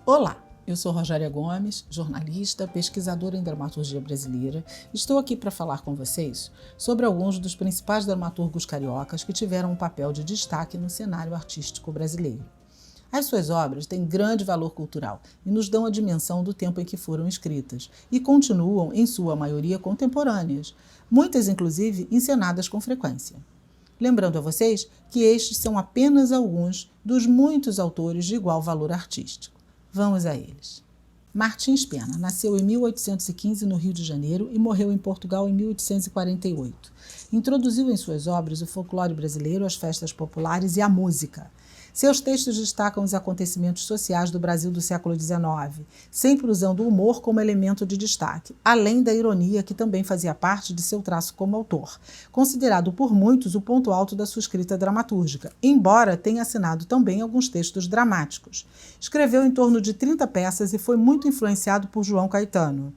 Olá, eu sou Rogéria Gomes, jornalista, pesquisadora em dramaturgia brasileira. Estou aqui para falar com vocês sobre alguns dos principais dramaturgos cariocas que tiveram um papel de destaque no cenário artístico brasileiro. As suas obras têm grande valor cultural e nos dão a dimensão do tempo em que foram escritas e continuam, em sua maioria, contemporâneas, muitas inclusive encenadas com frequência. Lembrando a vocês que estes são apenas alguns dos muitos autores de igual valor artístico. Vamos a eles. Martins Pena nasceu em 1815 no Rio de Janeiro e morreu em Portugal em 1848. Introduziu em suas obras o folclore brasileiro, as festas populares e a música. Seus textos destacam os acontecimentos sociais do Brasil do século XIX, sempre usando o humor como elemento de destaque, além da ironia que também fazia parte de seu traço como autor, considerado por muitos o ponto alto da sua escrita dramatúrgica, embora tenha assinado também alguns textos dramáticos. Escreveu em torno de 30 peças e foi muito influenciado por João Caetano.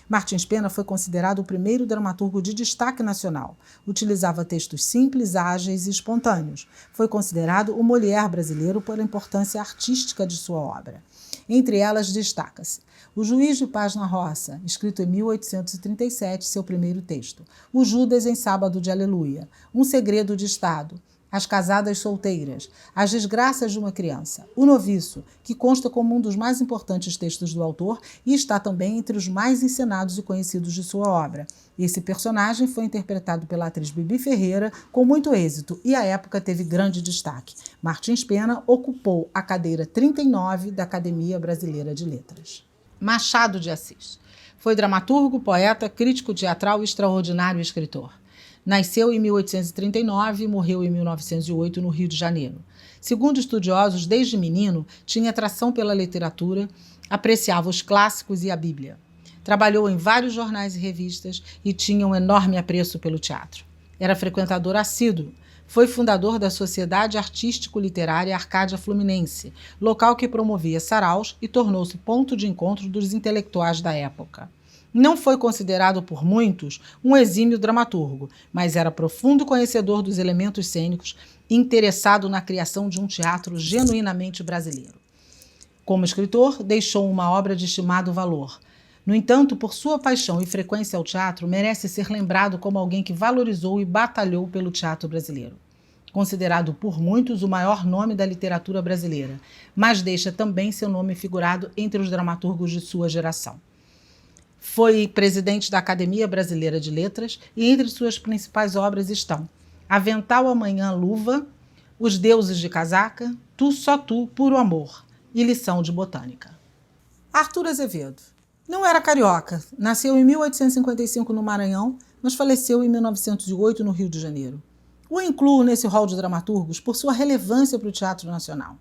Martins Pena foi considerado o primeiro dramaturgo de destaque nacional. Utilizava textos simples, ágeis e espontâneos. Foi considerado o Molière brasileiro pela importância artística de sua obra. Entre elas destaca-se O Juiz de Paz na Roça, escrito em 1837, seu primeiro texto. O Judas em Sábado de Aleluia. Um Segredo de Estado. As Casadas Solteiras, As Desgraças de uma Criança, O Noviço, que consta como um dos mais importantes textos do autor e está também entre os mais encenados e conhecidos de sua obra. Esse personagem foi interpretado pela atriz Bibi Ferreira com muito êxito e à época teve grande destaque. Martins Pena ocupou a cadeira 39 da Academia Brasileira de Letras. Machado de Assis. Foi dramaturgo, poeta, crítico teatral e extraordinário escritor. Nasceu em 1839 e morreu em 1908 no Rio de Janeiro. Segundo estudiosos, desde menino, tinha atração pela literatura, apreciava os clássicos e a Bíblia. Trabalhou em vários jornais e revistas e tinha um enorme apreço pelo teatro. Era frequentador assíduo. Foi fundador da Sociedade Artístico-Literária Arcádia Fluminense, local que promovia saraus e tornou-se ponto de encontro dos intelectuais da época. Não foi considerado por muitos um exímio dramaturgo, mas era profundo conhecedor dos elementos cênicos e interessado na criação de um teatro genuinamente brasileiro. Como escritor, deixou uma obra de estimado valor. No entanto, por sua paixão e frequência ao teatro, merece ser lembrado como alguém que valorizou e batalhou pelo teatro brasileiro. Considerado por muitos o maior nome da literatura brasileira, mas deixa também seu nome figurado entre os dramaturgos de sua geração. Foi presidente da Academia Brasileira de Letras e entre suas principais obras estão Avental Amanhã Luva, Os Deuses de Casaca, Tu Só Tu, Puro Amor e Lição de Botânica. Arthur Azevedo. Não era carioca, nasceu em 1855 no Maranhão, mas faleceu em 1908 no Rio de Janeiro. O incluo nesse rol de dramaturgos por sua relevância para o teatro nacional.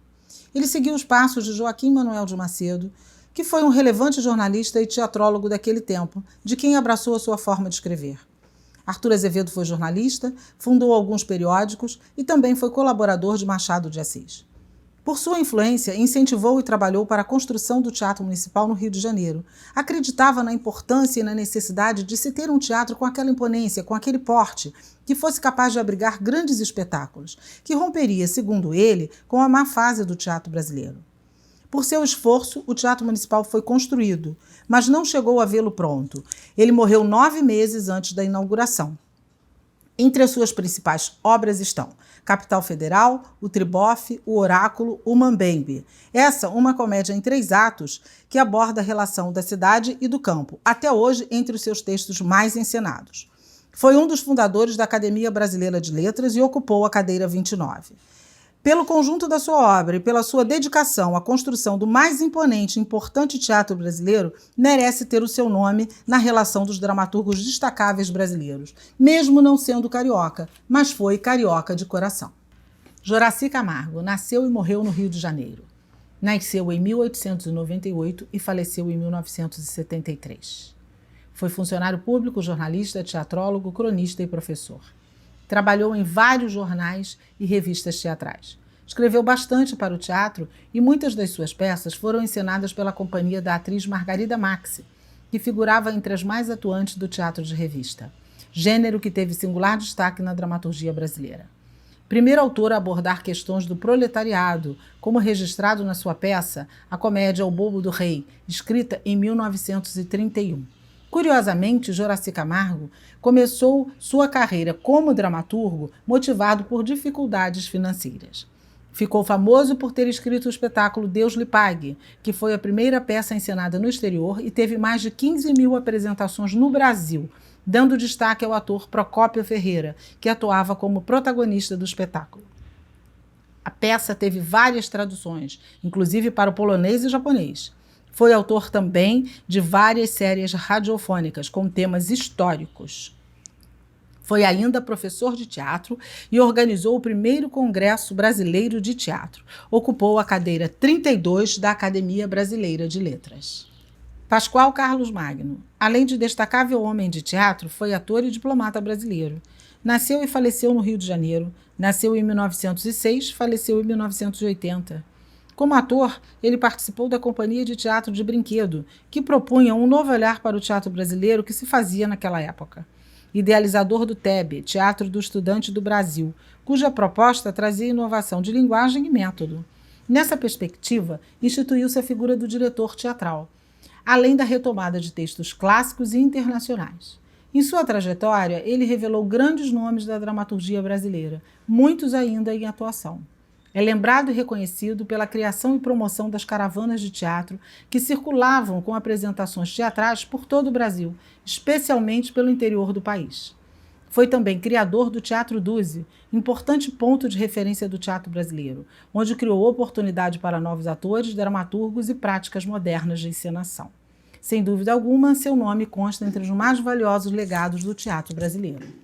Ele seguiu os passos de Joaquim Manuel de Macedo, que foi um relevante jornalista e teatrólogo daquele tempo, de quem abraçou a sua forma de escrever. Arthur Azevedo foi jornalista, fundou alguns periódicos e também foi colaborador de Machado de Assis. Por sua influência, incentivou e trabalhou para a construção do Teatro Municipal no Rio de Janeiro. Acreditava na importância e na necessidade de se ter um teatro com aquela imponência, com aquele porte, que fosse capaz de abrigar grandes espetáculos, que romperia, segundo ele, com a má fase do teatro brasileiro. Por seu esforço, o Teatro Municipal foi construído, mas não chegou a vê-lo pronto. Ele morreu 9 meses antes da inauguração. Entre as suas principais obras estão Capital Federal, O Tribofe, O Oráculo, O Mambembe. Essa, uma comédia em 3 atos que aborda a relação da cidade e do campo, até hoje entre os seus textos mais encenados. Foi um dos fundadores da Academia Brasileira de Letras e ocupou a cadeira 29. Pelo conjunto da sua obra e pela sua dedicação à construção do mais imponente e importante teatro brasileiro, merece ter o seu nome na relação dos dramaturgos destacáveis brasileiros, mesmo não sendo carioca, mas foi carioca de coração. Joracy Camargo nasceu e morreu no Rio de Janeiro. Nasceu em 1898 e faleceu em 1973. Foi funcionário público, jornalista, teatrólogo, cronista e professor. Trabalhou em vários jornais e revistas teatrais. Escreveu bastante para o teatro e muitas das suas peças foram encenadas pela companhia da atriz Margarida Maxi, que figurava entre as mais atuantes do teatro de revista, gênero que teve singular destaque na dramaturgia brasileira. Primeiro autor a abordar questões do proletariado, como registrado na sua peça A Comédia O Bobo do Rei, escrita em 1931. Curiosamente, Juracy Camargo começou sua carreira como dramaturgo motivado por dificuldades financeiras. Ficou famoso por ter escrito o espetáculo Deus lhe pague, que foi a primeira peça encenada no exterior e teve mais de 15 mil apresentações no Brasil, dando destaque ao ator Procópio Ferreira, que atuava como protagonista do espetáculo. A peça teve várias traduções, inclusive para o polonês e japonês. Foi autor também de várias séries radiofônicas com temas históricos. Foi ainda professor de teatro e organizou o primeiro Congresso Brasileiro de Teatro. Ocupou a cadeira 32 da Academia Brasileira de Letras. Pascoal Carlos Magno, além de destacável homem de teatro, foi ator e diplomata brasileiro. Nasceu e faleceu no Rio de Janeiro. Nasceu em 1906, faleceu em 1980. Como ator, ele participou da Companhia de Teatro de Brinquedo, que propunha um novo olhar para o teatro brasileiro que se fazia naquela época. Idealizador do TEB, Teatro do Estudante do Brasil, cuja proposta trazia inovação de linguagem e método. Nessa perspectiva, instituiu-se a figura do diretor teatral, além da retomada de textos clássicos e internacionais. Em sua trajetória, ele revelou grandes nomes da dramaturgia brasileira, muitos ainda em atuação. É lembrado e reconhecido pela criação e promoção das caravanas de teatro que circulavam com apresentações teatrais por todo o Brasil, especialmente pelo interior do país. Foi também criador do Teatro Duzi, importante ponto de referência do teatro brasileiro, onde criou oportunidade para novos atores, dramaturgos e práticas modernas de encenação. Sem dúvida alguma, seu nome consta entre os mais valiosos legados do teatro brasileiro.